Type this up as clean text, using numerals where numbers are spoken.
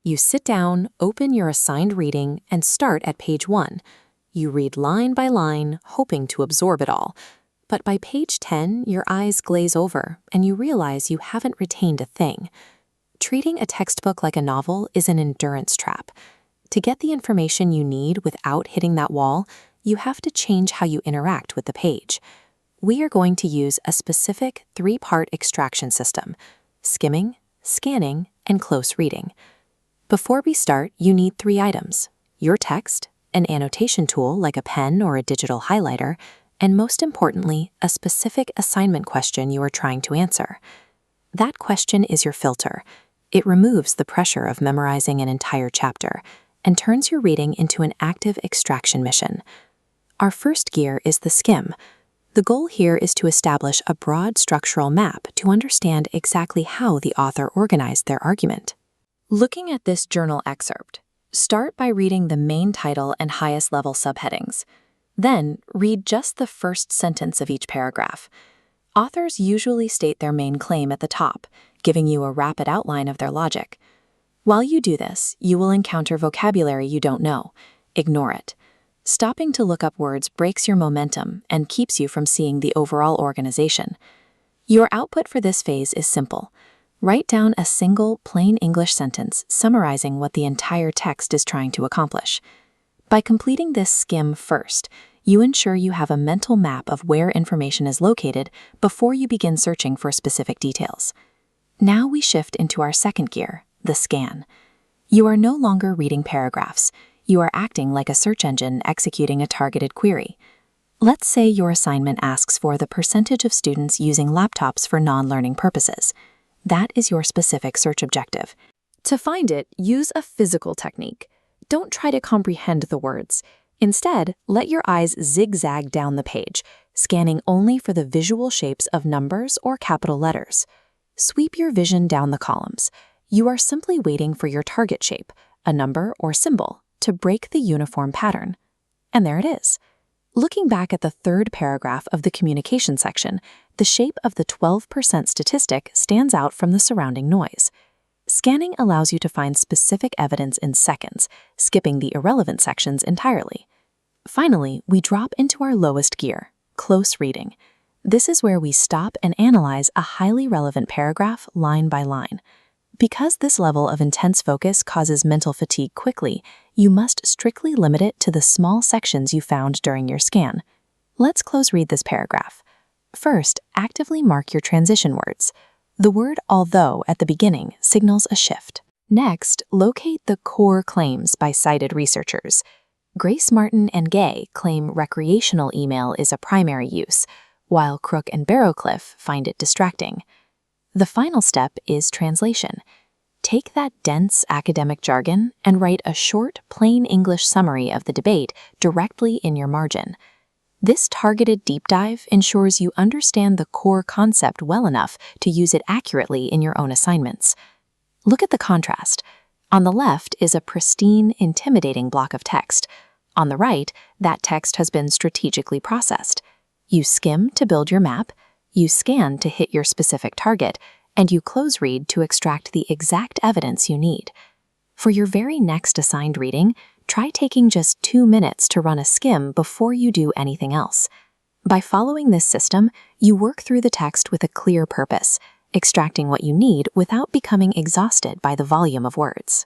You sit down, open your assigned reading, and start at page 1. You read line by line, hoping to absorb it all. But by page 10, your eyes glaze over, and you realize you haven't retained a thing. Treating a textbook like a novel is an endurance trap. To get the information you need without hitting that wall, you have to change how you interact with the page. We are going to use a specific 3-part extraction system: skimming, scanning, and close reading. Before we start, you need 3 items: your text, an annotation tool like a pen or a digital highlighter, and most importantly, a specific assignment question you are trying to answer. That question is your filter. It removes the pressure of memorizing an entire chapter and turns your reading into an active extraction mission. Our first gear is the skim. The goal here is to establish a broad structural map to understand exactly how the author organized their argument. Looking at this journal excerpt, start by reading the main title and highest level subheadings. Then, read just the first sentence of each paragraph. Authors usually state their main claim at the top, giving you a rapid outline of their logic. While you do this, you will encounter vocabulary you don't know. Ignore it. Stopping to look up words breaks your momentum and keeps you from seeing the overall organization. Your output for this phase is simple. Write down a single, plain English sentence summarizing what the entire text is trying to accomplish. By completing this skim first, you ensure you have a mental map of where information is located before you begin searching for specific details. Now we shift into our second gear, the scan. You are no longer reading paragraphs. You are acting like a search engine executing a targeted query. Let's say your assignment asks for the percentage of students using laptops for non-learning purposes. That is your specific search objective. To find it, use a physical technique. Don't try to comprehend the words. Instead, let your eyes zigzag down the page, scanning only for the visual shapes of numbers or capital letters. Sweep your vision down the columns. You are simply waiting for your target shape, a number or symbol, to break the uniform pattern. And there it is. Looking back at the third paragraph of the communication section, the shape of the 12% statistic stands out from the surrounding noise. Scanning allows you to find specific evidence in seconds, skipping the irrelevant sections entirely. Finally, we drop into our lowest gear, close reading. This is where we stop and analyze a highly relevant paragraph line by line. Because this level of intense focus causes mental fatigue quickly, you must strictly limit it to the small sections you found during your scan. Let's close read this paragraph. First, actively mark your transition words. The word although at the beginning signals a shift. Next, locate the core claims by cited researchers. Grace Martin and Gay claim recreational email is a primary use, while Crook and Barrowcliff find it distracting. The final step is translation. Take that dense academic jargon and write a short, plain English summary of the debate directly in your margin. This targeted deep dive ensures you understand the core concept well enough to use it accurately in your own assignments. Look at the contrast. On the left is a pristine, intimidating block of text. On the right, that text has been strategically processed. You skim to build your map, you scan to hit your specific target, and you close read to extract the exact evidence you need. For your very next assigned reading, try taking just 2 minutes to run a skim before you do anything else. By following this system, you work through the text with a clear purpose, extracting what you need without becoming exhausted by the volume of words.